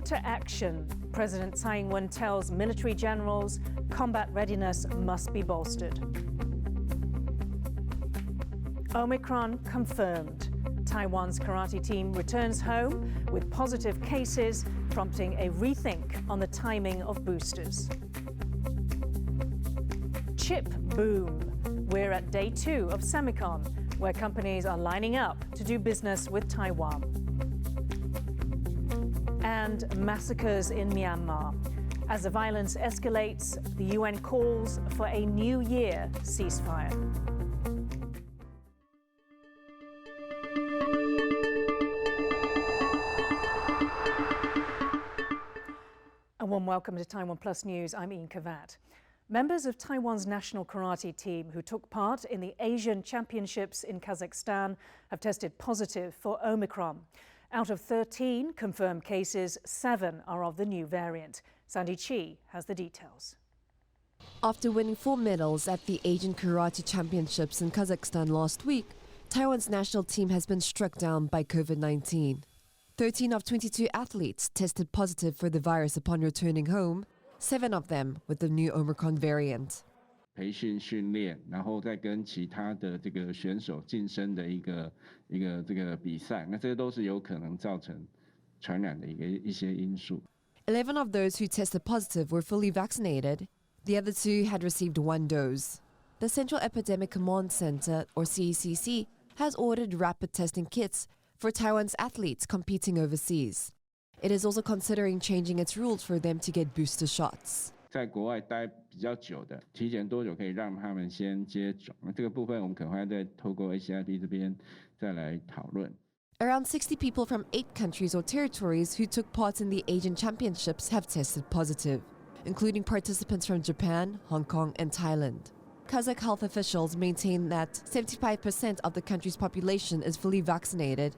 to action. President Tsai Ing-wen tells military generals combat readiness must be bolstered. Omicron confirmed. Taiwan's karate team returns home with positive cases, prompting a rethink on the timing of boosters. Chip boom. We're at day 2 of SEMICON, where companies are lining up to do business with Taiwan. And massacres in Myanmar. As the violence escalates, the UN calls for a New Year ceasefire. A warm welcome to TaiwanPlus News. I'm Yin Khvat. Members of Taiwan's national karate team who took part in the Asian Championships in Kazakhstan have tested positive for Omicron. Out of 13 confirmed cases, 7 are of the new variant. Sandy Chi has the details. After winning 4 medals at the Asian Karate Championships in Kazakhstan last week, Taiwan's national team has been struck down by COVID-19. 13 of 22 athletes tested positive for the virus upon returning home, 7 of them with the new Omicron variant. 培训训练，然后再跟其他的这个选手晋升的一个这个比赛，那这些都是有可能造成传染的一些因素。11 of those who tested positive were fully vaccinated. The other 2 had received 1 dose. The Central Epidemic Command Center, or CECC, has ordered rapid testing kits for Taiwan's athletes competing overseas. It is also considering changing its rules for them to get booster shots. 在国外待比较久的，提前多久可以让他们先接种？那这个部分我们可能会再透过 ACIP 这边再来讨论。Around 60 people from 8 countries or territories who took part in the Asian Championships have tested positive, including participants from Japan, Hong Kong, and Thailand. Kazakh health officials maintain that 75% of the country's population is fully vaccinated,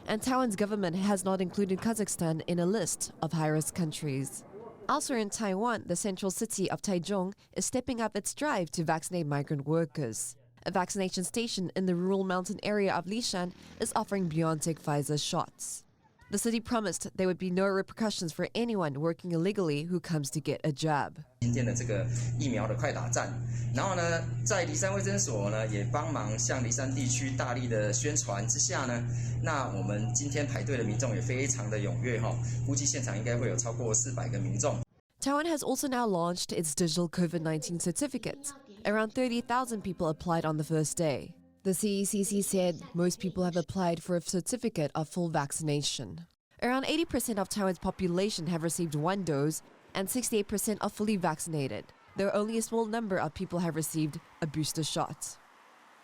and Taiwan's government has not included Kazakhstan in a list of high-risk countries. Also in Taiwan, the central city of Taichung is stepping up its drive to vaccinate migrant workers. A vaccination station in the rural mountain area of Lishan is offering BioNTech Pfizer shots. The city promised there would be no repercussions for anyone working illegally who comes to get a jab. 今天的这个疫苗的快打站，然后呢，在梨山卫生所呢也帮忙向梨山地区大力的宣传之下呢，那我们今天排队的民众也非常的踊跃哈，估计现场应该会有超过400个民众。Taiwan has also now launched its digital COVID-19 certificate. Around 30,000 people applied on the first day. The CECC said most people have applied for a certificate of full vaccination. Around 80% of Taiwan's population have received 1 dose, and 68% are fully vaccinated, though only a small number of people have received a booster shot.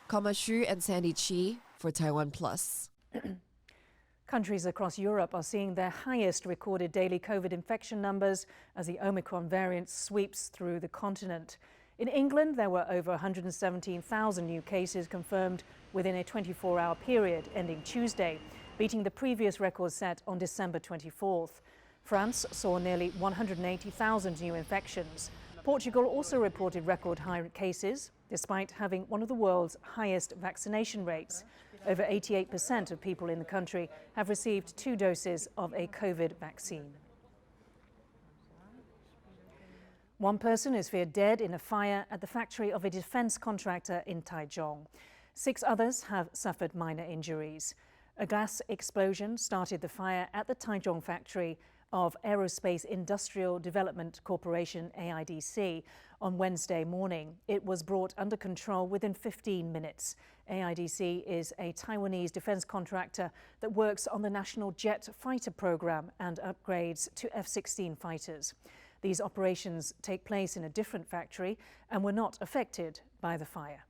Kama Xu and Sandy Chi for TaiwanPlus. Countries across Europe are seeing their highest recorded daily COVID infection numbers as the Omicron variant sweeps through the continent. In England, there were over 117,000 new cases confirmed within a 24-hour period ending Tuesday, beating the previous record set on December 24th. France saw nearly 180,000 new infections. Portugal also reported record high cases, despite having one of the world's highest vaccination rates. Over 88% of people in the country have received 2 doses of a COVID vaccine. One person is feared dead in a fire at the factory of a defense contractor in Taichung. 6 others have suffered minor injuries. A gas explosion started the fire at the Taichung factory of Aerospace Industrial Development Corporation, AIDC, on Wednesday morning. It was brought under control within 15 minutes. AIDC is a Taiwanese defense contractor that works on the national jet fighter program and upgrades to F-16 fighters. These operations take place in a different factory and were not affected by the fire.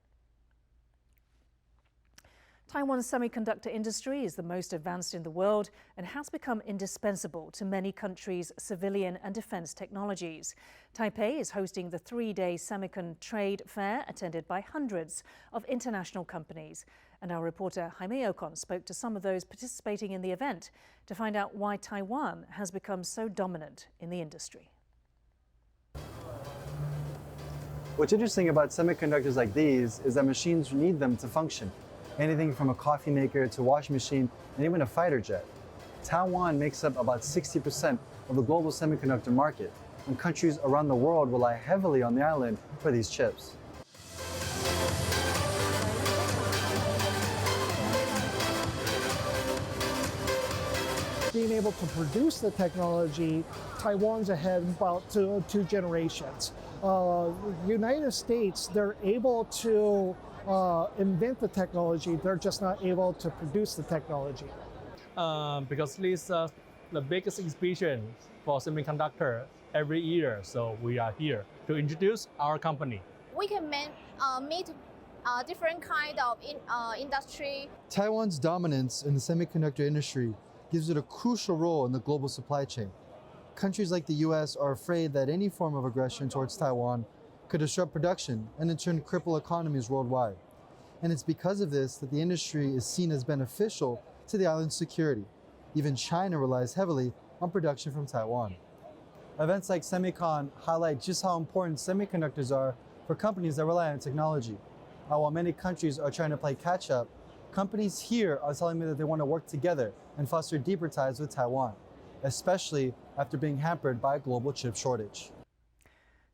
Taiwan's semiconductor industry is the most advanced in the world and has become indispensable to many countries' civilian and defense technologies. Taipei is hosting the 3-day SEMICON trade fair attended by hundreds of international companies. And our reporter Jaime Ocon spoke to some of those participating in the event to find out why Taiwan has become so dominant in the industry. What's interesting about semiconductors like these is that machines need them to function. Anything from a coffee maker to washing machine and even a fighter jet. Taiwan makes up about 60% of the global semiconductor market, and countries around the world rely heavily on the island for these chips. Being able to produce the technology, Taiwan's ahead about two generations. United States, they're able to invent the technology, they're just not able to produce the technology. Because this is the biggest exhibition for semiconductor every year, so we are here to introduce our company. We can meet different kind of industry. Taiwan's dominance in the semiconductor industry gives it a crucial role in the global supply chain. Countries like the US are afraid that any form of aggression towards Taiwan could disrupt production and in turn cripple economies worldwide. And it's because of this that the industry is seen as beneficial to the island's security. Even China relies heavily on production from Taiwan. Events like SEMICON highlight just how important semiconductors are for companies that rely on technology. While many countries are trying to play catch up, companies here are telling me that they want to work together and foster deeper ties with Taiwan, especially after being hampered by a global chip shortage.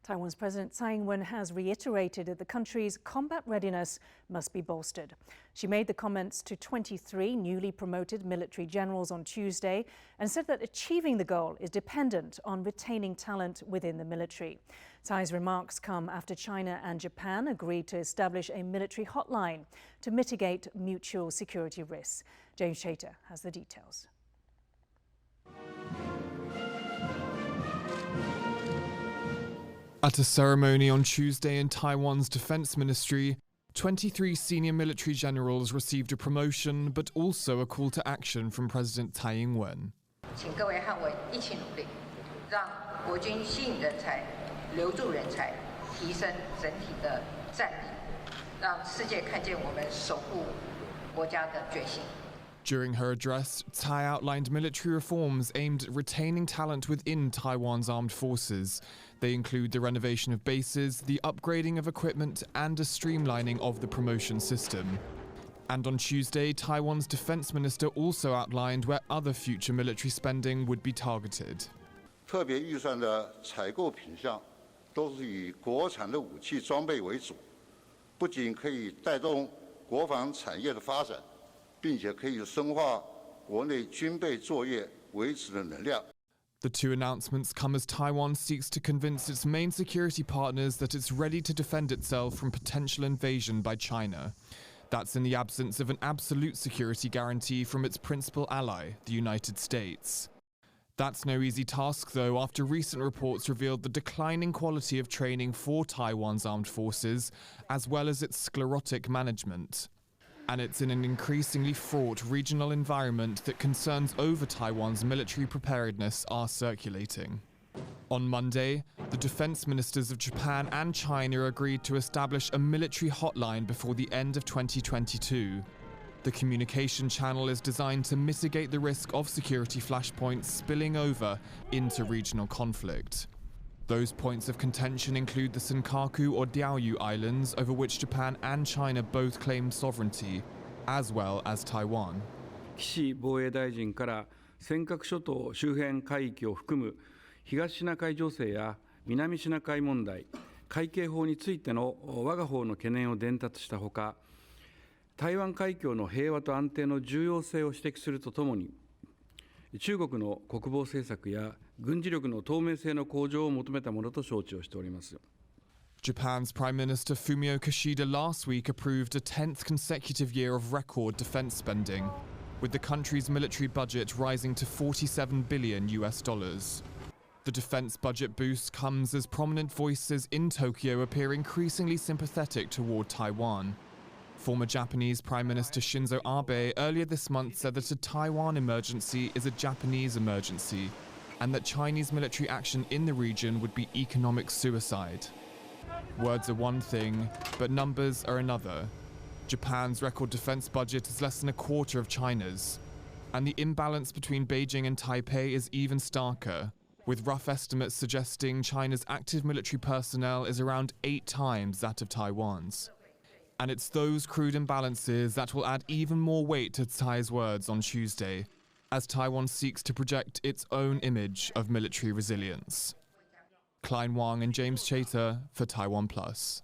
Taiwan's President Tsai Ing-wen has reiterated that the country's combat readiness must be bolstered. She made the comments to 23 newly promoted military generals on Tuesday and said that achieving the goal is dependent on retaining talent within the military. Tsai's remarks come after China and Japan agreed to establish a military hotline to mitigate mutual security risks. James Chater has the details. At a ceremony on Tuesday in Taiwan's defense ministry, 23 senior military generals received a promotion, but also a call to action from President Tsai Ing-wen. 请各位和我一起努力，让国军吸引人才、留住人才，提升整体的战力，让世界看见我们守护国家的决心。 During her address, Tsai outlined military reforms aimed at retaining talent within Taiwan's armed forces. They include the renovation of bases, the upgrading of equipment, and a streamlining of the promotion system. And on Tuesday, Taiwan's defense minister also outlined where other future military spending would be targeted. 特别预算的采购品项都是以国产的武器装备为主，不仅可以带动国防产业的发展，并且可以深化国内军备作业维持的能量。 The two announcements come as Taiwan seeks to convince its main security partners that it's ready to defend itself from potential invasion by China. That's in the absence of an absolute security guarantee from its principal ally, the United States. That's no easy task, though, after recent reports revealed the declining quality of training for Taiwan's armed forces, as well as its sclerotic management. And it's in an increasingly fraught regional environment that concerns over Taiwan's military preparedness are circulating. On Monday, the defense ministers of Japan and China agreed to establish a military hotline before the end of 2022. The communication channel is designed to mitigate the risk of security flashpoints spilling over into regional conflict. Those points of contention include the Senkaku or Diaoyu Islands, over which Japan and China both claim sovereignty, as well as Taiwan. 岸防衛大臣から尖閣諸島周辺海域を含む東シナ海情勢や南シナ海問題、海警法についての我が方の懸念を伝達したほか、台湾海峡の平和と安定の重要性を指摘するとともに、中国の国防政策や軍事力の透明性の向上を求めたものと承知をしております。 Japan's Prime Minister Fumio Kishida last week approved a 10th consecutive year of record defense spending, with the country's military budget rising to $47 billion. The defense budget boost comes as prominent voices in Tokyo appear increasingly sympathetic toward Taiwan. Former Japanese Prime Minister Shinzo Abe earlier this month said that a Taiwan emergency is a Japanese emergency, and that Chinese military action in the region would be economic suicide. Words are one thing, but numbers are another. Japan's record defense budget is less than a quarter of China's, and the imbalance between Beijing and Taipei is even starker, with rough estimates suggesting China's active military personnel is around 8 times that of Taiwan's. And it's those crude imbalances that will add even more weight to Tsai's words on Tuesday. as Taiwan seeks to project its own image of military resilience. Klein Wang and James Chater for TaiwanPlus.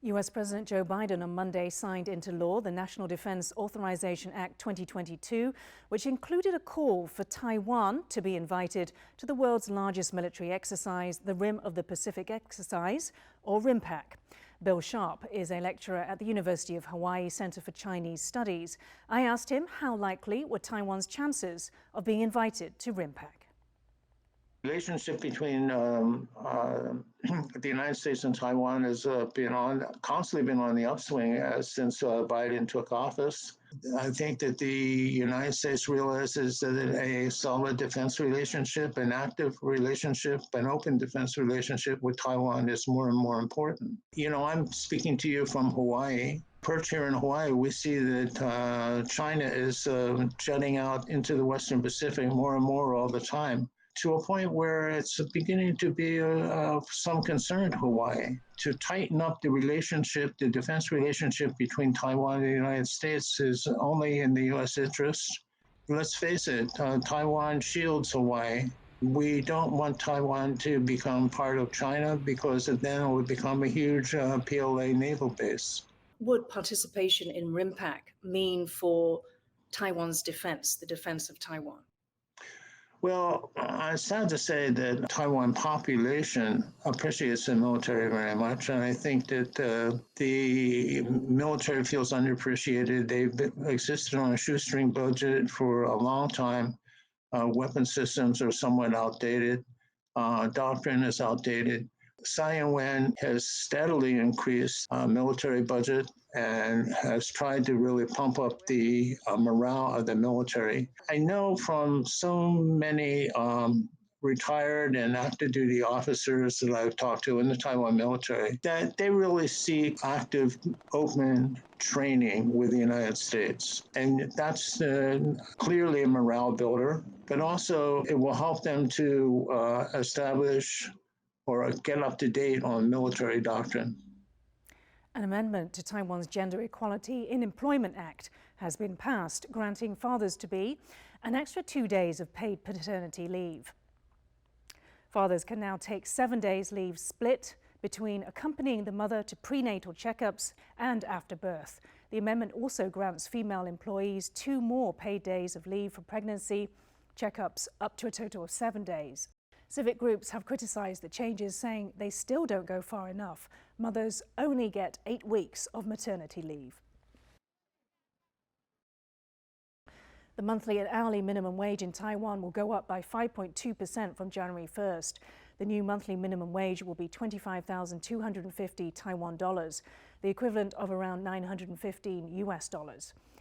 US President Joe Biden on Monday signed into law the National Defense Authorization Act 2022, which included a call for Taiwan to be invited to the world's largest military exercise, the Rim of the Pacific Exercise, or RIMPAC. Bill Sharp is a lecturer at the University of Hawaii Center for Chinese Studies. I asked him how likely were Taiwan's chances of being invited to RIMPAC. Relationship between the United States and Taiwan has constantly been on the upswing since Biden took office. I think that the United States realizes that a solid defense relationship, an active relationship, an open defense relationship with Taiwan is more and more important. You know, I'm speaking to you from Hawaii. Perched here in Hawaii, we see that China is jutting out into the Western Pacific more and more all the time, to a point where it's beginning to be of some concern to Hawaii. To tighten up the relationship, the defense relationship between Taiwan and the United States is only in the U.S. interest. Let's face it, Taiwan shields Hawaii. We don't want Taiwan to become part of China because then it would become a huge PLA naval base. Would participation in RIMPAC mean for Taiwan's defense, the defense of Taiwan? Well, it's sad to say that Taiwan population appreciates the military very much, and I think that the military feels underappreciated. They've existed on a shoestring budget for a long time. Weapon systems are somewhat outdated. Doctrine is outdated. Tsai Ing-wen has steadily increased military budget and has tried to really pump up the morale of the military. I know from so many retired and active duty officers that I've talked to in the Taiwan military that they really seek active, open training with the United States. And that's clearly a morale builder, but also it will help them to establish or get up to date on military doctrine. An amendment to Taiwan's Gender Equality in Employment Act has been passed, granting fathers-to-be an extra 2 days of paid paternity leave. Fathers can now take 7 days leave split between accompanying the mother to prenatal checkups and after birth. The amendment also grants female employees 2 more paid days of leave for pregnancy checkups, up to a total of 7 days. Civic groups have criticised the changes, saying they still don't go far enough. Mothers only get 8 weeks of maternity leave. The monthly and hourly minimum wage in Taiwan will go up by 5.2% from January 1st. The new monthly minimum wage will be 25,250 Taiwan dollars, the equivalent of around $915 US.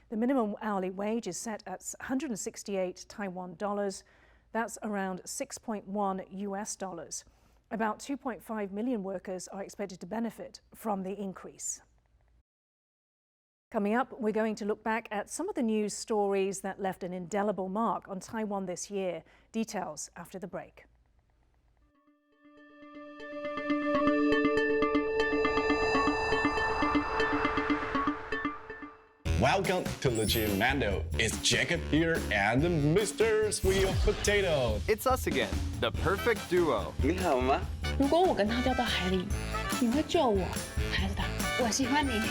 The minimum hourly wage is set at 168 Taiwan dollars. That's around 6.1 US dollars. About 2.5 million workers are expected to benefit from the increase. Coming up, we're going to look back at some of the news stories that left an indelible mark on Taiwan this year. Details after the break. Welcome to Legit Mando. It's Jacob here and Mr. Sweet Potato. It's us again, the perfect duo. 你好吗？如果我跟他掉到海里，你会救我还是他？我喜欢你。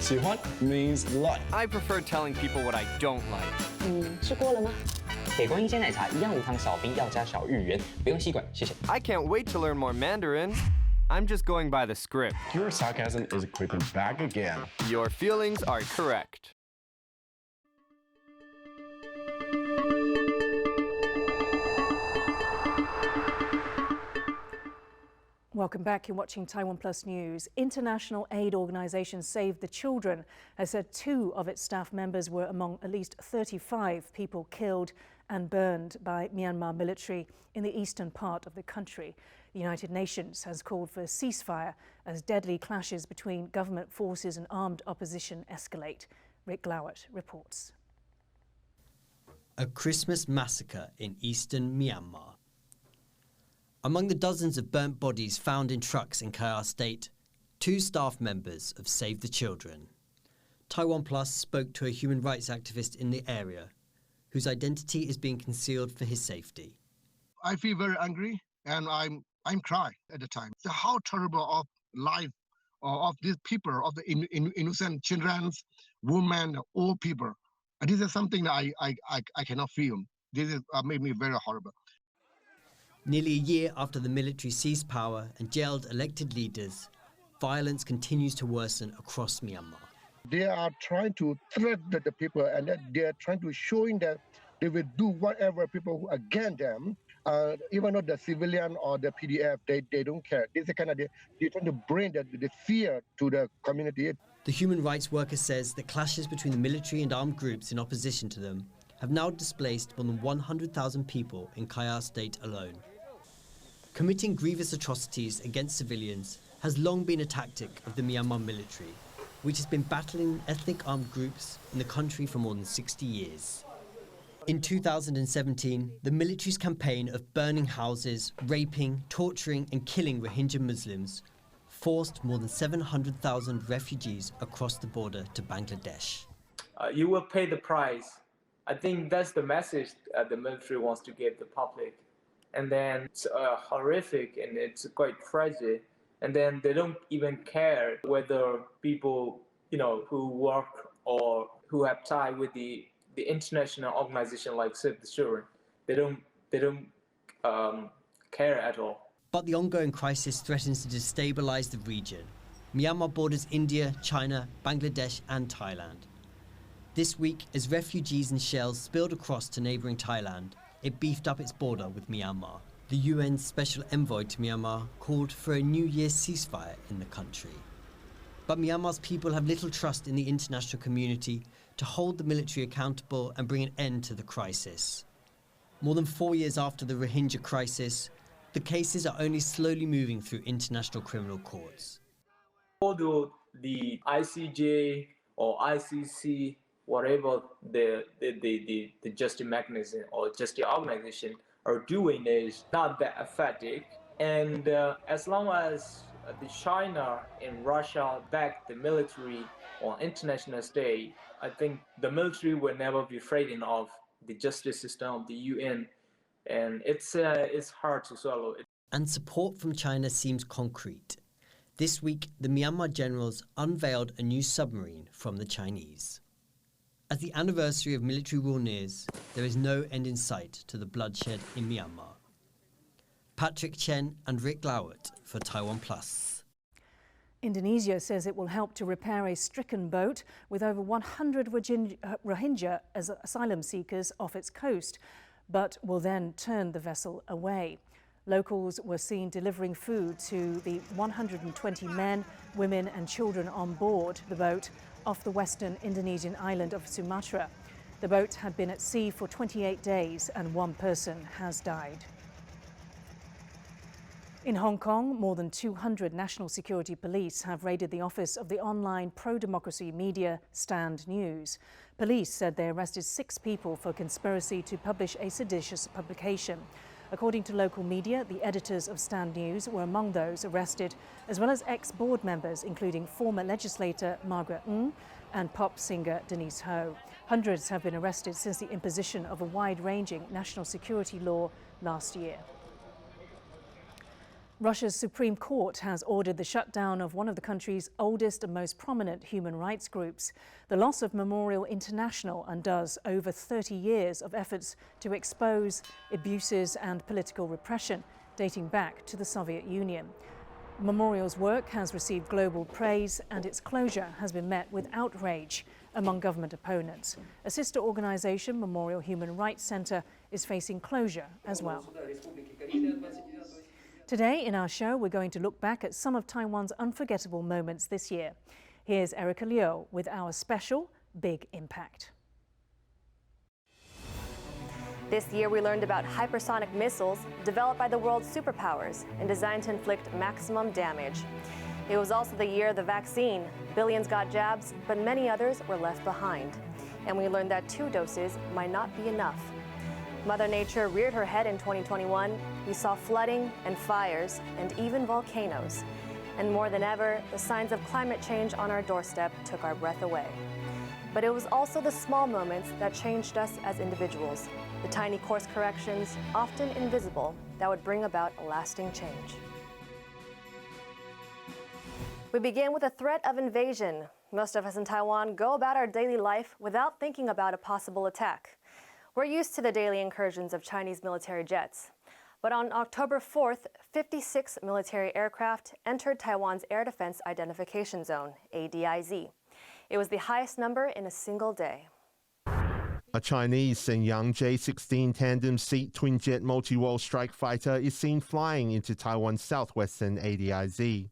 喜欢 means like. I prefer telling people what I don't like. 吃过了吗？给过一些奶茶，一样无糖少冰，要加小芋圆，不用吸管，谢谢。 I can't wait to learn more Mandarin. I'm just going by the script. Your sarcasm is creeping back again. Your feelings are correct. Welcome back. You're watching TaiwanPlus News. International aid organisation Save the Children has said 2 of its staff members were among at least 35 people killed and burned by Myanmar military in the eastern part of the country. The United Nations has called for a ceasefire as deadly clashes between government forces and armed opposition escalate. Rick Glowett reports. A Christmas massacre in eastern Myanmar. Among the dozens of burnt bodies found in trucks in Kayah State, 2 staff members of Save the Children. TaiwanPlus spoke to a human rights activist in the area whose identity is being concealed for his safety. I feel very angry, and I'm crying at the time. So how terrible of life of these people, of the innocent children, women, old people. And this is something that I cannot feel. This is made me very horrible. Nearly a year after the military seized power and jailed elected leaders, violence continues to worsen across Myanmar. They are trying to threaten the people, and they are trying to showing that they will do whatever people who against them, even though the civilian or the PDF, they don't care. This is kind of they're trying to bring the fear to the community. The human rights worker says that clashes between the military and armed groups in opposition to them have now displaced more than 100,000 people in Kayah State alone. Committing grievous atrocities against civilians has long been a tactic of the Myanmar military, which has been battling ethnic armed groups in the country for more than 60 years. In 2017, the military's campaign of burning houses, raping, torturing and killing Rohingya Muslims forced more than 700,000 refugees across the border to Bangladesh. You will pay the price. I think that's the message the military wants to give the public. And then it's horrific and it's quite tragic. And then they don't even care whether people, who work or who have ties with the international organization like Save the Children. They don't care at all. But the ongoing crisis threatens to destabilize the region. Myanmar borders India, China, Bangladesh and Thailand. This week, as refugees and shells spilled across to neighbouring Thailand, it beefed up its border with Myanmar. The UN's special envoy to Myanmar called for a New Year's ceasefire in the country. But Myanmar's people have little trust in the international community to hold the military accountable and bring an end to the crisis. More than 4 years after the Rohingya crisis, the cases are only slowly moving through international criminal courts. Although the ICJ or ICC, whatever the justice mechanism or justice organization are doing is not that effective. And as long as China and Russia back the military on international stage, I think the military will never be frightened of the justice system of the UN. And it's hard to swallow it. And support from China seems concrete. This week, the Myanmar generals unveiled a new submarine from the Chinese. As the anniversary of military rule nears, there is no end in sight to the bloodshed in Myanmar. Patrick Chen and Rick Lowett for TaiwanPlus. Indonesia says it will help to repair a stricken boat with over 100 Rohingya as asylum seekers off its coast, but will then turn the vessel away. Locals were seen delivering food to the 120 men, women and children on board the boat off the western Indonesian island of Sumatra. The boat had been at sea for 28 days and one person has died. In Hong Kong, more than 200 national security police have raided the office of the online pro-democracy media Stand News. Police said they arrested 6 people for conspiracy to publish a seditious publication. According to local media, the editors of Stand News were among those arrested, as well as ex-board members, including former legislator Margaret Ng and pop singer Denise Ho. Hundreds have been arrested since the imposition of a wide-ranging national security law last year. Russia's Supreme Court has ordered the shutdown of one of the country's oldest and most prominent human rights groups. The loss of Memorial International undoes over 30 years of efforts to expose abuses and political repression dating back to the Soviet Union. Memorial's work has received global praise and its closure has been met with outrage among government opponents. A sister organization, Memorial Human Rights Center, is facing closure as well. Today in our show, we're going to look back at some of Taiwan's unforgettable moments this year. Here's Erica Liu with our special Big Impact. This year we learned about hypersonic missiles developed by the world's superpowers and designed to inflict maximum damage. It was also the year of the vaccine. Billions got jabs, but many others were left behind. And we learned that 2 doses might not be enough. Mother Nature reared her head in 2021. We saw flooding and fires and even volcanoes. And more than ever, the signs of climate change on our doorstep took our breath away. But it was also the small moments that changed us as individuals, the tiny course corrections, often invisible, that would bring about a lasting change. We begin with a threat of invasion. Most of us in Taiwan go about our daily life without thinking about a possible attack. We're used to the daily incursions of Chinese military jets. But on October 4th, 56 military aircraft entered Taiwan's Air Defense Identification Zone, ADIZ. It was the highest number in a single day. A Chinese Shenyang J-16 tandem-seat twin-jet multi-role strike fighter is seen flying into Taiwan's southwestern ADIZ.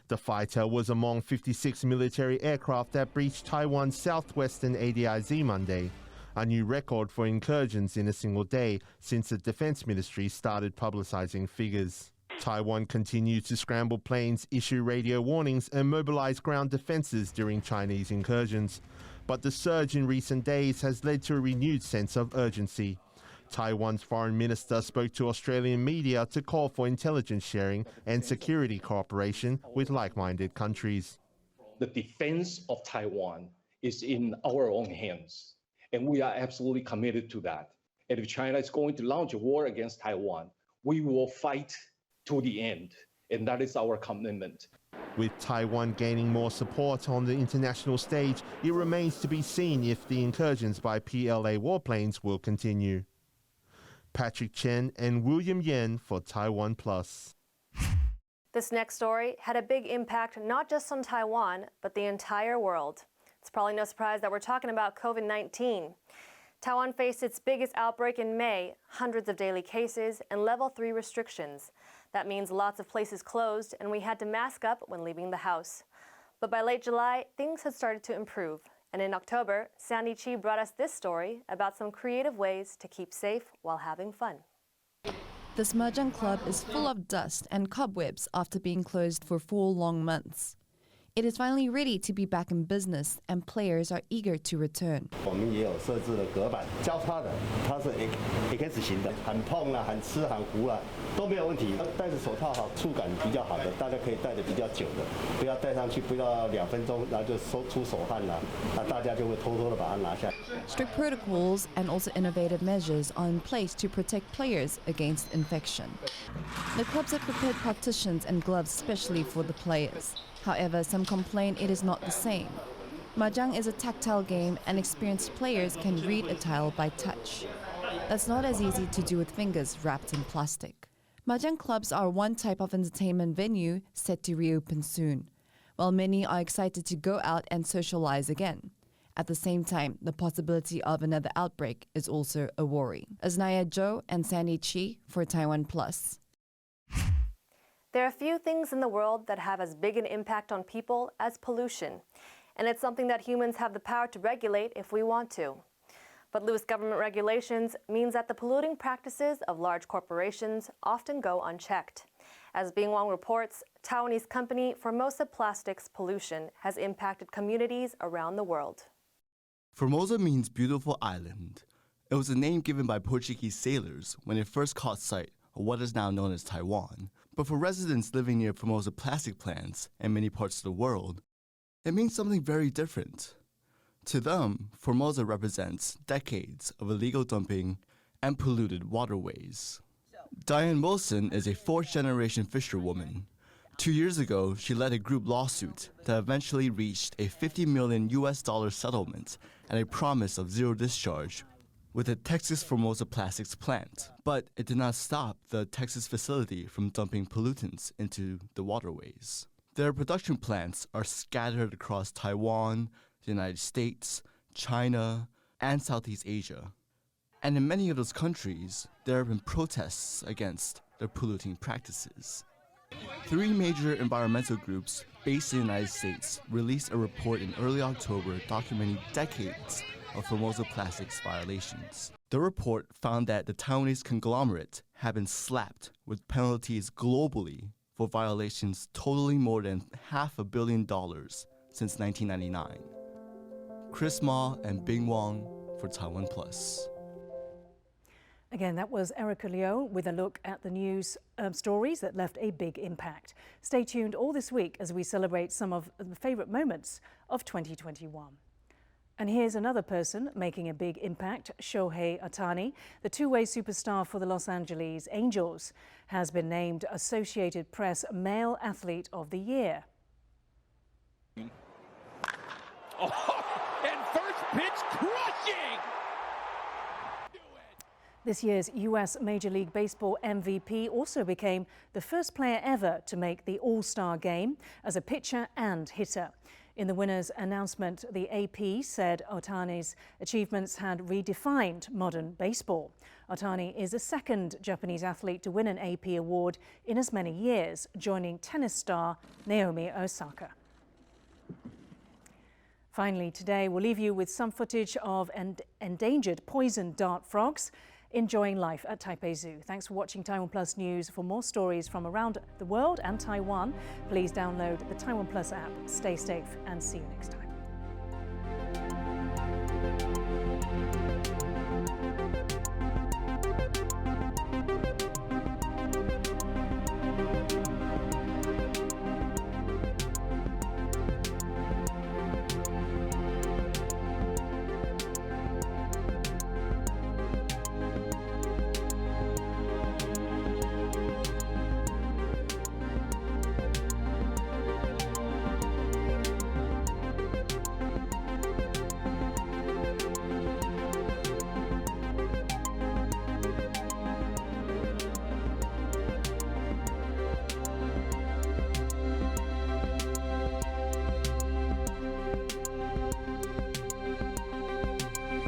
The fighter was among 56 military aircraft that breached Taiwan's southwestern ADIZ Monday, a new record for incursions in a single day since the Defense Ministry started publicizing figures. Taiwan continues to scramble planes, issue radio warnings, and mobilize ground defenses during Chinese incursions. But the surge in recent days has led to a renewed sense of urgency. Taiwan's foreign minister spoke to Australian media to call for intelligence sharing and security cooperation with like-minded countries. The defense of Taiwan is in our own hands, and we are absolutely committed to that. And if China is going to launch a war against Taiwan, we will fight to the end, and that is our commitment. With Taiwan gaining more support on the international stage, it remains to be seen if the incursions by PLA warplanes will continue. Patrick Chen and William Yen for TaiwanPlus. This next story had a big impact not just on Taiwan, but the entire world. It's probably no surprise that we're talking about COVID-19. Taiwan faced its biggest outbreak in May, hundreds of daily cases, and level 3 restrictions. That means lots of places closed, and we had to mask up when leaving the house. But by late July, things had started to improve. And in October, Sandy Chi brought us this story about some creative ways to keep safe while having fun. This mahjong club is full of dust and cobwebs after being closed for 4 long months. It is finally ready to be back in business, and players are eager to return. 我们也有设置了隔板，交叉的，它是 X 型的，很碰啦、很吃、很糊啦，都没有问题。戴着手套好，触感比较好的，大家可以戴得比较久的，不要戴上去不到2分钟，然后就出手汗了，那大家就会偷偷的把它拿下。Strict protocols and also innovative measures are in place to protect players against infection. The clubs have prepared partitions and gloves specially for the players. However, some complain it is not the same. Mahjong is a tactile game, and experienced players can read a tile by touch. That's not as easy to do with fingers wrapped in plastic. Mahjong clubs are one type of entertainment venue set to reopen soon, while many are excited to go out and socialize again. At the same time, the possibility of another outbreak is also a worry. Aznaya Zhou and Sandy Chi for TaiwanPlus. There are few things in the world that have as big an impact on people as pollution, and it's something that humans have the power to regulate if we want to. But loose government regulations means that the polluting practices of large corporations often go unchecked. As Bing Wang reports, Taiwanese company Formosa Plastics pollution has impacted communities around the world. Formosa means beautiful island. It was a name given by Portuguese sailors when they first caught sight of what is now known as Taiwan. But for residents living near Formosa plastic plants and many parts of the world, it means something very different. To them, Formosa represents decades of illegal dumping and polluted waterways. Diane Wilson is a 4th-generation fisherwoman. 2 years ago, she led a group lawsuit that eventually reached a $50 million settlement and a promise of zero discharge with the Texas Formosa Plastics plant. But it did not stop the Texas facility from dumping pollutants into the waterways. Their production plants are scattered across Taiwan, the United States, China, and Southeast Asia. And in many of those countries, there have been protests against their polluting practices. 3 major environmental groups based in the United States released a report in early October documenting decades of Formosa Plastics violations. The report found that the Taiwanese conglomerate had been slapped with penalties globally for violations totaling more than $500 million since 1999. Chris Ma and Bing Wang for TaiwanPlus. Again, that was Erica Liu with a look at the news stories that left a big impact. Stay tuned all this week as we celebrate some of the favourite moments of 2021. And here's another person making a big impact. Shohei Ohtani, the two-way superstar for the Los Angeles Angels, has been named Associated Press Male Athlete of the Year. Oh, and first pitch crushing! This year's U.S. Major League Baseball MVP also became the first player ever to make the All-Star game as a pitcher and hitter. In the winner's announcement, the AP said Ohtani's achievements had redefined modern baseball. Ohtani is the second Japanese athlete to win an AP award in as many years, joining tennis star Naomi Osaka. Finally, today we'll leave you with some footage of endangered poison dart frogs enjoying life at Taipei Zoo. Thanks for watching TaiwanPlus News. For more stories from around the world and Taiwan, please download the TaiwanPlus app. Stay safe and see you next time.